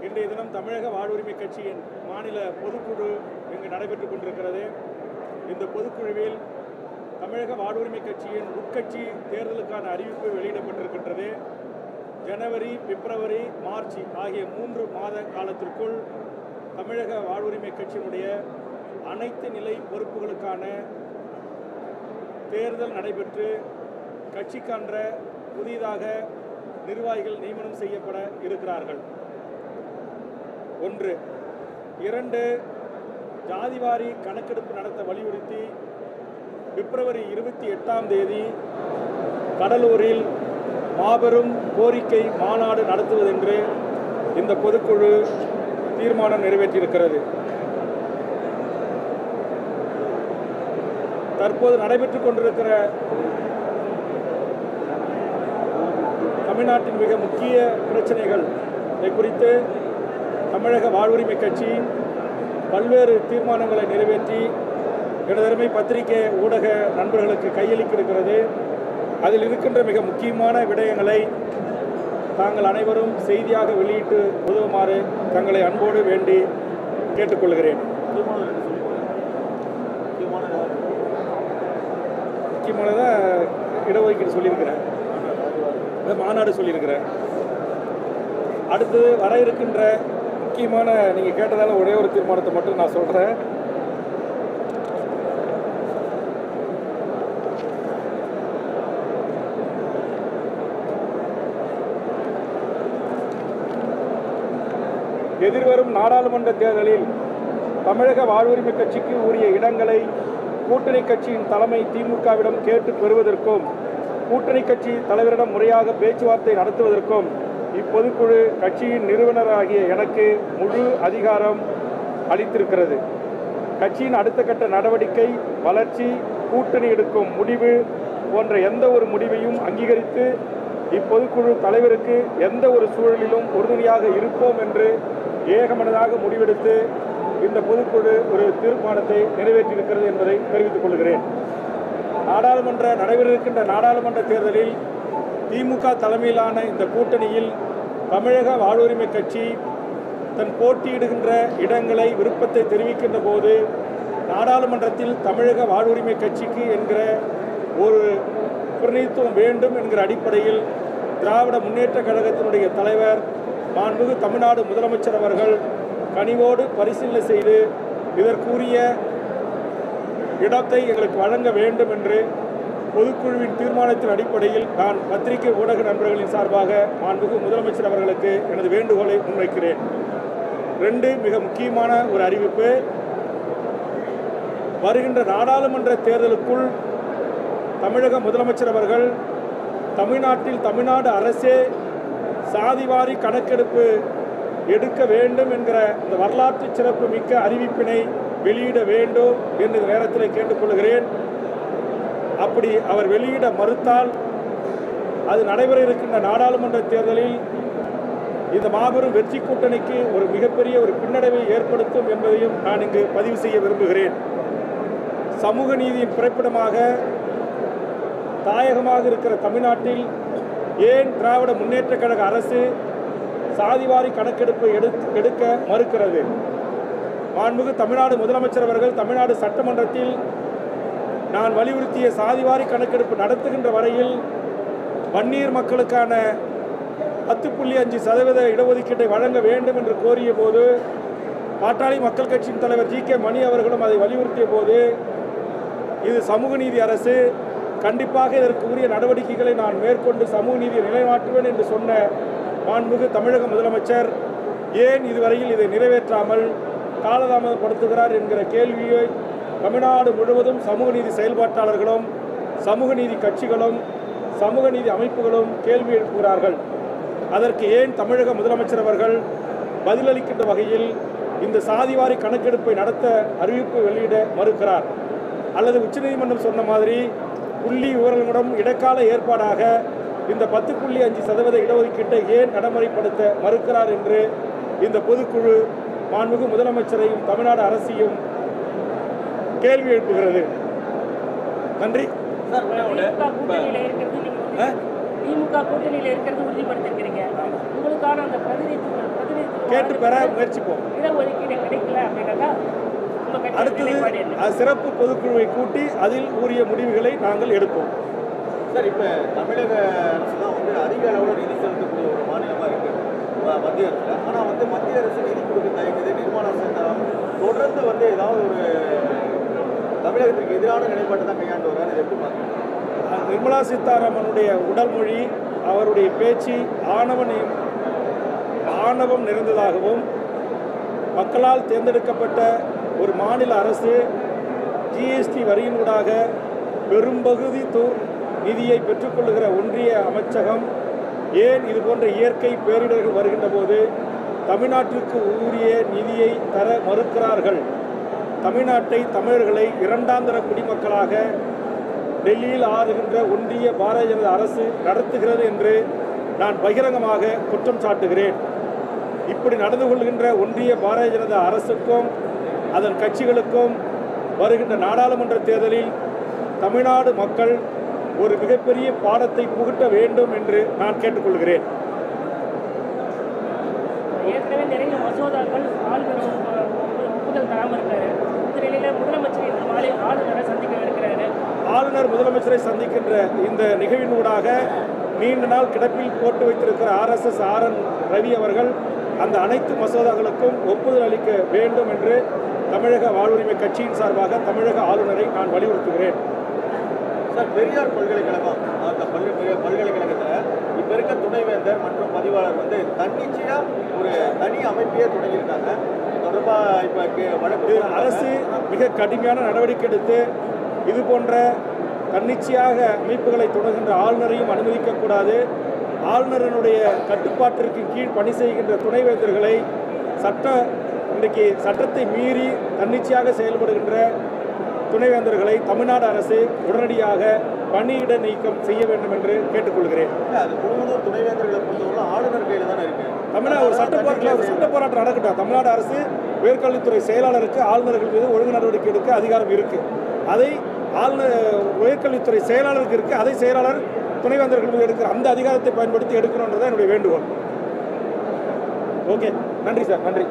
இன்றைய தினம் தமிழக வாழ்வுரிமை கட்சியின் மாநில பொதுக்குழு இங்கு நடைபெற்றுக் கொண்டிருக்கிறது. இந்த பொதுக்குழுவில் தமிழக வாழ்வுரிமை கட்சியின் உட்கட்சி தேர்தலுக்கான அறிவிப்பு வெளியிடப்பட்டிருக்கின்றது. ஜனவரி, பிப்ரவரி, மார்ச் ஆகிய 3 மாத காலத்திற்குள் தமிழக வாழ்வுரிமை கட்சியினுடைய அனைத்து நிலை பொறுப்புகளுக்கான தேர்தல் நடைபெற்று கட்சிக்கான புதிதாக நிர்வாகிகள் நியமனம் செய்யப்பட இருக்கிறார்கள். 1. 2. ஜாதிவாரி கணக்கெடுப்பு நடத்த வலியுறுத்தி பிப்ரவரி 28ஆம் தேதி கடலூரில் மாபெரும் கோரிக்கை மாநாடு நடத்துவதென்று இந்த பொதுக்குழு தீர்மானம் நிறைவேற்றியிருக்கிறது. தற்போது நடைபெற்றுக் கொண்டிருக்கிற தமிழ்நாட்டின் மிக முக்கிய பிரச்சனைகள் குறித்து தமிழக வாழ்வுரிமை கட்சி பல்வேறு தீர்மானங்களை நிறைவேற்றி எனதருமை பத்திரிகை ஊடக நண்பர்களுக்கு கையளிக்கிறது. அதில் இருக்கின்ற மிக முக்கியமான விடயங்களை தாங்கள் அனைவரும் செய்தியாக வெளியிட்டு உதவுமாறு தங்களை அன்போடு வேண்டி கேட்டுக்கொள்கிறேன். முக்கியமானதாக இடஒதுக்கீடு சொல்லியிருக்கிறேன், மாநாடு சொல்லியிருக்கிறேன். அடுத்தது வர இருக்கின்ற முக்கியமான நீங்கள் கேட்டதால் ஒரே ஒரு தீர்மானத்தை மட்டும் நான் சொல்கிறேன். எதிர்வரும் நாடாளுமன்ற தேர்தலில் தமிழக வாழ்வுரிமை கட்சிக்கு உரிய இடங்களை கூட்டணி கட்சியின் தலைமை திமுகவிடம் கேட்டு பெறுவதற்கும் கூட்டணி கட்சி தலைவரிடம் முறையாக பேச்சுவார்த்தை நடத்துவதற்கும் இப்பொதுக்குழு கட்சியின் நிறுவனராகிய எனக்கு முழு அதிகாரம் அளித்திருக்கிறது. கட்சியின் அடுத்த கட்ட நடவடிக்கை, வளர்ச்சி, கூட்டணி எடுக்கும் முடிவு போன்ற எந்த ஒரு முடிவையும் அங்கீகரித்து இப்பொதுக்குழு தலைவருக்கு எந்த ஒரு சூழலிலும் உறுதுணையாக இருப்போம் என்று ஏகமனதாக முடிவெடுத்து இந்த பொதுக்குழு ஒரு தீர்மானத்தை நிறைவேற்றியிருக்கிறது என்பதை தெரிவித்துக் கொள்கிறேன். நடைபெறவிருக்கின்ற நாடாளுமன்ற தேர்தலில் திமுக தலைமையிலான இந்த கூட்டணியில் தமிழக வாழ்வுரிமை கட்சி தன் போட்டியிடுகின்ற இடங்களை விருப்பத்தை தெரிவிக்கின்ற போது நாடாளுமன்றத்தில் தமிழக வாழ்வுரிமை கட்சிக்கு என்கிற ஒரு பிரதிநிதித்துவம் வேண்டும் என்கிற அடிப்படையில் திராவிட முன்னேற்ற கழகத்தினுடைய தலைவர் மாண்புமிகு தமிழ்நாடு முதலமைச்சர் அவர்கள் கனிவோடு பரிசீலனை செய்து இதற்குரிய இடத்தை எங்களுக்கு வழங்க வேண்டும் என்று பொதுக்குழுவின் தீர்மானத்தின் அடிப்படையில் நான் பத்திரிகை ஊடக நண்பர்களின் சார்பாக மாண்புமிகு முதலமைச்சர் அவர்களுக்கு எனது வேண்டுகோளை முன்வைக்கிறேன். 2 மிக முக்கியமான ஒரு அறிவிப்பு. வருகின்ற நாடாளுமன்ற தேர்தலுக்குள் தமிழக முதலமைச்சர் அவர்கள் தமிழ்நாட்டில் தமிழ்நாடு அரசே சாதிவாரி கணக்கெடுப்பு எடுக்க வேண்டும் என்கிற இந்த வரலாற்று சிறப்பு மிக்க அறிவிப்பினை வெளியிட வேண்டும் என்று நேரத்தில் கேட்டுக்கொள்கிறேன். அப்படி அவர் வெளியிட மறுத்தால் அது நடைபெற இருக்கின்ற நாடாளுமன்ற தேர்தலில் இந்த மாபெரும் வெற்றி கூட்டணிக்கு ஒரு மிகப்பெரிய ஒரு பின்னடைவை ஏற்படுத்தும் என்பதையும் நான் இங்கு பதிவு செய்ய விரும்புகிறேன். சமூக நீதியின் பிறப்பிடமாக தாயகமாக இருக்கிற தமிழ்நாட்டில் ஏன் திராவிட முன்னேற்ற கழக அரசு சாதிவாரி கணக்கெடுப்பை எடுக்க மறுக்கிறது? மாண்புமிகு தமிழ்நாடு முதலமைச்சர் அவர்கள் தமிழ்நாடு சட்டமன்றத்தில் நான் வலியுறுத்திய சாதிவாரி கணக்கெடுப்பு நடத்துகின்ற வரையில் வன்னியர் மக்களுக்கான 10.5% இடஒதுக்கீட்டை வழங்க வேண்டும் என்று கோரிய போது பாட்டாளி மக்கள் கட்சியின் தலைவர் ஜி.கே. மணி அவர்களும் அதை வலியுறுத்திய போது இது சமூக நீதி அரசு, கண்டிப்பாக இதற்கு உரிய நடவடிக்கைகளை நான் மேற்கொண்டு சமூக நீதியை நிலைநாட்டுவேன் என்று சொன்ன மாண்புமிகு தமிழக முதலமைச்சர் ஏன் இதுவரையில் இதை நிறைவேற்றாமல் காலதாமதப்படுத்துகிறார் என்கிற கேள்வியை தமிழ்நாடு முழுவதும் சமூக நீதி செயல்பாட்டாளர்களும் சமூக நீதி கட்சிகளும் சமூக நீதி அமைப்புகளும் கேள்வி எழுப்புகிறார்கள். அதற்கு ஏன் தமிழக முதலமைச்சர் அவர்கள் பதிலளிக்கின்ற வகையில் இந்த சாதிவாரி கணக்கெடுப்பை நடத்த அறிவிப்பு வெளியிட மறுக்கிறார்? அல்லது உச்சநீதிமன்றம் சொன்ன மாதிரி புள்ளி விவரங்களுடன் இடைக்கால ஏற்பாடாக இந்த 10.5% இடஒதுக்கீட்டை ஏன் நடைமுறைப்படுத்த மறுக்கிறார் என்று இந்த பொதுக்குழு மாண்புமிகு முதலமைச்சரையும் தமிழ்நாடு அரசையும் கேள்வி எழுப்புகிறது. நன்றி. திமுக கூட்டணியில் இருக்கிறது உறுதிப்படுத்திருக்கிறீங்க. உங்களுக்கான அந்த கேட்டு பெற முயற்சிப்போம். அடுத்தது சிறப்பு பொதுக்குழுவை கூட்டி அதில் உரிய முடிவுகளை நாங்கள் எடுப்போம். சார், இப்போ தமிழக அரசு தான் வந்து அதிக அளவில் நிதி செலுத்தக்கூடிய ஒரு மாநிலமாக இருக்குது மத்திய அரசில். ஆனால் வந்து மத்திய அரசு நிதி கொடுக்க தயங்குது. நிர்மலா சீதாராமன் தொடர்ந்து வந்து ஏதாவது ஒரு தமிழகத்திற்கு எதிரான நிலைப்பாட்டை தான் கையாண்டு வர்றாரு. எப்படி பார்க்குறீங்க? நிர்மலா சீதாராமனுடைய உடல் மொழி, அவருடைய பேச்சு ஆணவம் நிறைந்ததாகவும், மக்களால் தேர்ந்தெடுக்கப்பட்ட ஒரு மாநில அரசு ஜிஎஸ்டி வரியினூடாக பெரும்பகுதி நிதியை பெற்றுக்கொள்ளுகிற ஒன்றிய அமைச்சகம் ஏன் இது போன்ற இயற்கை பேரிடர்கள் வருகின்ற போது தமிழ்நாட்டிற்கு உரிய நிதியை தர மறுக்கிறார்கள்? தமிழ்நாட்டை, தமிழர்களை இரண்டாந்தர குடிமக்களாக டெல்லியில் ஆளுகின்ற ஒன்றிய பாரதிய ஜனதா அரசு நடத்துகிறது என்று நான் பகிரங்கமாக குற்றம் சாட்டுகிறேன். இப்படி நடந்து கொள்கின்ற ஒன்றிய பாரதிய ஜனதா அரசுக்கும் அதன் கட்சிகளுக்கும் வருகின்ற நாடாளுமன்ற தேர்தலில் தமிழ்நாடு மக்கள் ஒரு மிகப்பெரிய பாடத்தை புகட்ட வேண்டும் என்று நான் கேட்டுக்கொள்கிறேன். ஏற்கனவே நிறைய மசோதாக்கள் ஒப்புதல் தராமல் இருக்காரு. இந்த நிலையில் முதலமைச்சர் இன்று மாலை ஆளுநரை சந்திக்க இருக்கிறாரு. ஆளுநர் முதலமைச்சரை சந்திக்கின்ற இந்த நிகழ்வினூடாக நீண்ட நாள் கிடப்பில் போட்டு வைத்திருக்கிற RSS RN ரவி அவர்கள் அந்த அனைத்து மசோதாக்களுக்கும் ஒப்புதல் அளிக்க வேண்டும் என்று தமிழக வாழ்வுரிமை கட்சியின் சார்பாக தமிழக ஆளுநரை நான் வலியுறுத்துகிறேன். சார், பெரியார் பல்கலைக்கழகம் அந்த பல்கலைக்கழகத்தில் இப்போ இருக்க துணைவேந்தர் மற்றும் பதிவாளர் வந்து தன்னிச்சையாக ஒரு தனி அமைப்பையே தொடங்கியிருக்காங்க. தொடர்பாக இப்போ வழக்கு அரசு மிக கடுமையான நடவடிக்கை எடுத்து இது போன்ற தன்னிச்சையாக அமைப்புகளை தொடங்குகின்ற ஆளுநரையும் அனுமதிக்கக்கூடாது. ஆளுநரினுடைய கட்டுப்பாட்டிற்கு கீழ் பணி செய்கின்ற துணைவேந்தர்களை இன்றைக்கு சட்டத்தை மீறி தன்னிச்சையாக செயல்படுகின்ற துணைவேந்தர்களை தமிழ்நாடு அரசு உடனடியாக பணியிட நீக்கம் செய்ய வேண்டும் என்று கேட்டுக்கொள்கிறேன். அது முழுவதும் துணைவேந்தர்களை பொறுத்தவரை ஆளுநர் கையில் தானே இருக்கு. தமிழ்நாடு ஒரு சட்ட போராட்டம் நடக்கட்டும். தமிழ்நாடு அரசு உயர்கல்வித்துறை செயலாளருக்கு ஆளுநர்கள் மீது ஒழுங்கு நடவடிக்கை எடுக்க அதிகாரம் இருக்கு. அதை உயர்கல்வித்துறை செயலாளருக்கு இருக்கு. அதை செயலாளர் துணைவேந்தர்கள் மீது எடுக்கிற அந்த அதிகாரத்தை பயன்படுத்தி எடுக்கணுன்றதான் என்னுடைய வேண்டுகோள். ஓகே, நன்றி சார். நன்றி.